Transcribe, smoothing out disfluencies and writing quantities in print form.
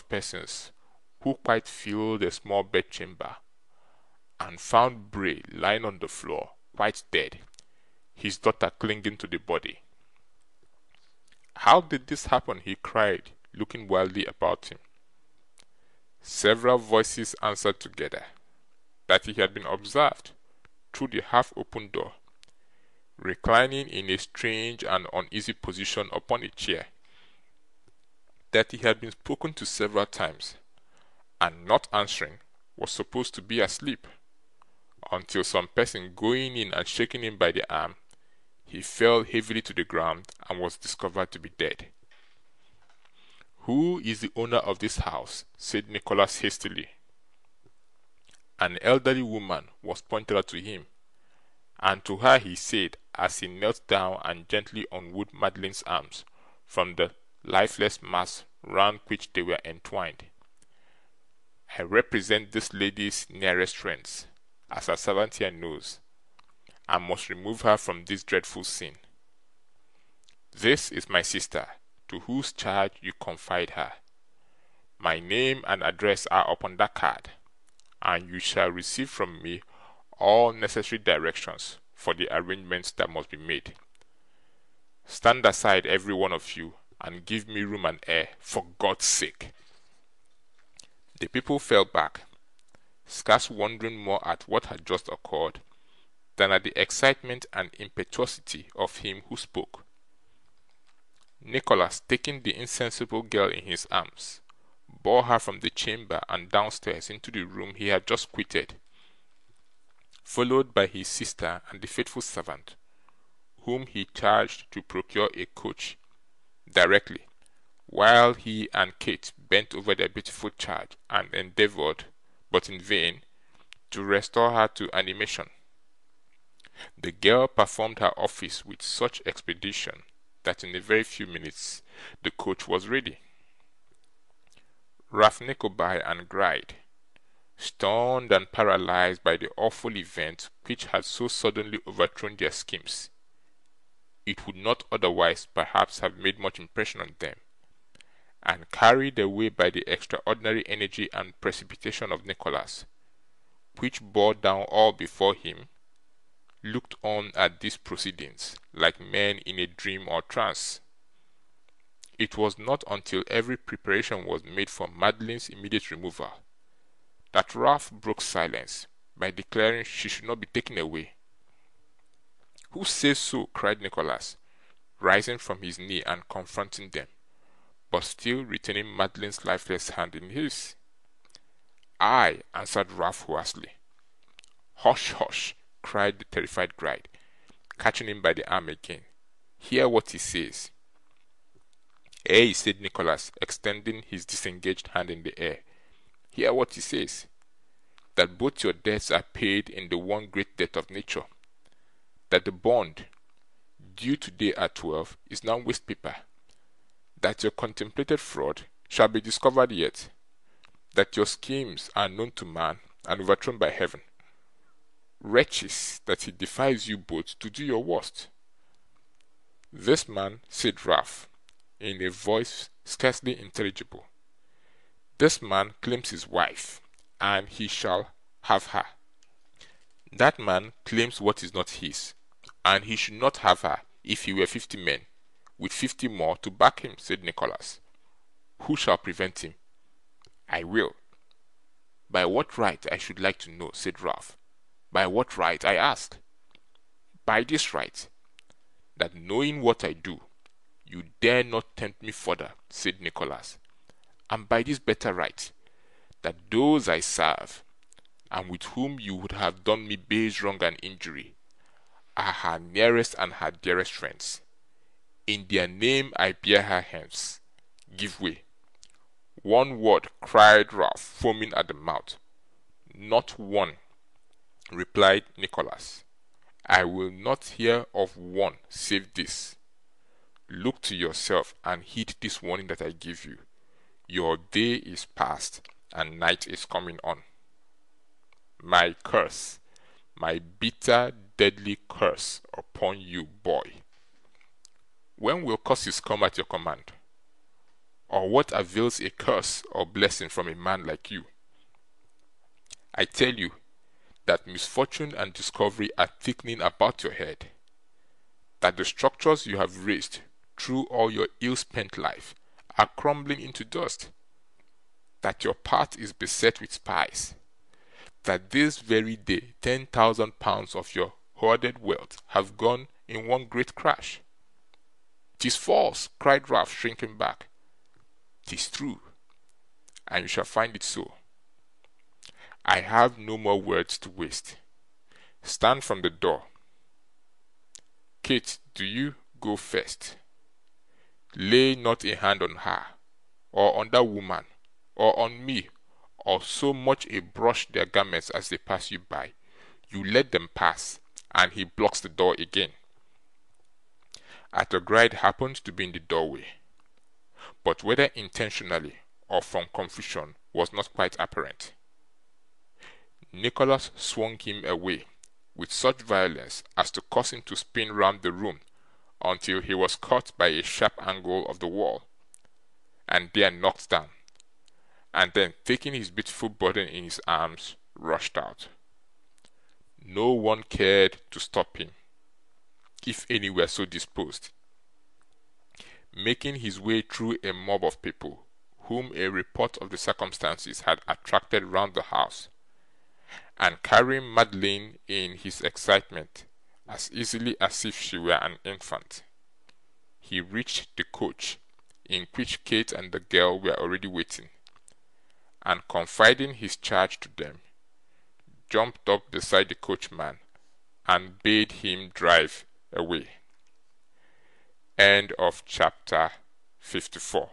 of persons who quite filled a small bedchamber, and found Bray lying on the floor, quite dead, his daughter clinging to the body. How did this happen? He cried, looking wildly about him. Several voices answered together that he had been observed through the half-open door, reclining in a strange and uneasy position upon a chair, that he had been spoken to several times, and not answering was supposed to be asleep, until some person going in and shaking him by the arm, he fell heavily to the ground and was discovered to be dead. "Who is the owner of this house?" said Nicholas hastily. An elderly woman was pointed out to him, and to her he said, as he knelt down and gently unwound Madeline's arms from the lifeless mass round which they were entwined, "I represent this lady's nearest friends, as her servant here knows, and must remove her from this dreadful scene. This is my sister, to whose charge you confide her. My name and address are upon that card, and you shall receive from me all necessary directions for the arrangements that must be made. Stand aside, every one of you, and give me room and air, for God's sake." The people fell back, scarce wondering more at what had just occurred than at the excitement and impetuosity of him who spoke. Nicholas, taking the insensible girl in his arms, bore her from the chamber and downstairs into the room he had just quitted, followed by his sister and the faithful servant, whom he charged to procure a coach directly, while he and Kate bent over their beautiful charge and endeavoured, but in vain, to restore her to animation. The girl performed her office with such expedition that in a very few minutes the coach was ready. Ralph Nickleby and Gride, stunned and paralysed by the awful event which had so suddenly overthrown their schemes, it would not otherwise perhaps have made much impression on them, and carried away by the extraordinary energy and precipitation of Nicholas, which bore down all before him, looked on at these proceedings like men in a dream or trance. It was not until every preparation was made for Madeline's immediate removal that Ralph broke silence by declaring she should not be taken away. "Who says so?" cried Nicholas, rising from his knee and confronting them, but still retaining Madeline's lifeless hand in his. "I," answered Ralph hoarsely. "Hush, hush!" cried the terrified Gride, catching him by the arm again. "Hear what he says." "Ay," said Nicholas, extending his disengaged hand in the air. "Hear what he says. That both your debts are paid in the one great debt of nature. That the bond, due today at 12, is now waste paper. That your contemplated fraud shall be discovered yet. That your schemes are known to man and overthrown by heaven. Wretches, that he defies you both to do your worst." "This man," said Ralph, in a voice scarcely intelligible, "this man claims his wife, and he shall have her." "That man claims what is not his, and he should not have her if he were 50 men, with 50 more to back him," said Nicholas. "Who shall prevent him?" "I will." "By what right, I should like to know?" said Ralph. "By what right, I ask?" "By this right, that knowing what I do, you dare not tempt me further," said Nicholas; "and by this better right, that those I serve, and with whom you would have done me base wrong and injury, are her nearest and her dearest friends. In their name I bear her hence. Give way." "One word," cried Ralph, foaming at the mouth. "Not one," replied Nicholas. "I will not hear of one save this. Look to yourself, and heed this warning that I give you. Your day is past, and night is coming on. My curse, my bitter, deadly curse upon you, boy. When will curses come at your command? or what avails a curse or blessing from a man like you? I tell you that misfortune and discovery are thickening about your head, that the structures you have raised through all your ill-spent life are crumbling into dust, that your path is beset with spies, that this very day 10,000 pounds of your hoarded wealth have gone in one great crash. "'Tis false," cried Ralph, shrinking back. "'Tis true, and you shall find it so. I have no more words to waste. Stand from the door. Kate, do you go first. Lay not a hand on her, or on that woman, or on me, or so much a brush their garments as they pass you by. You let them pass," and he blocks the door again. Arthur Gride happened to be in the doorway, but whether intentionally or from confusion was not quite apparent. Nicholas swung him away with such violence as to cause him to spin round the room until he was caught by a sharp angle of the wall, and there knocked down, and then, taking his beautiful burden in his arms, rushed out. No one cared to stop him, if any were so disposed. Making his way through a mob of people whom a report of the circumstances had attracted round the house, and carrying Madeline in his excitement as easily as if she were an infant, he reached the coach in which Kate and the girl were already waiting, and confiding his charge to them, jumped up beside the coachman and bade him drive away. End of chapter 54.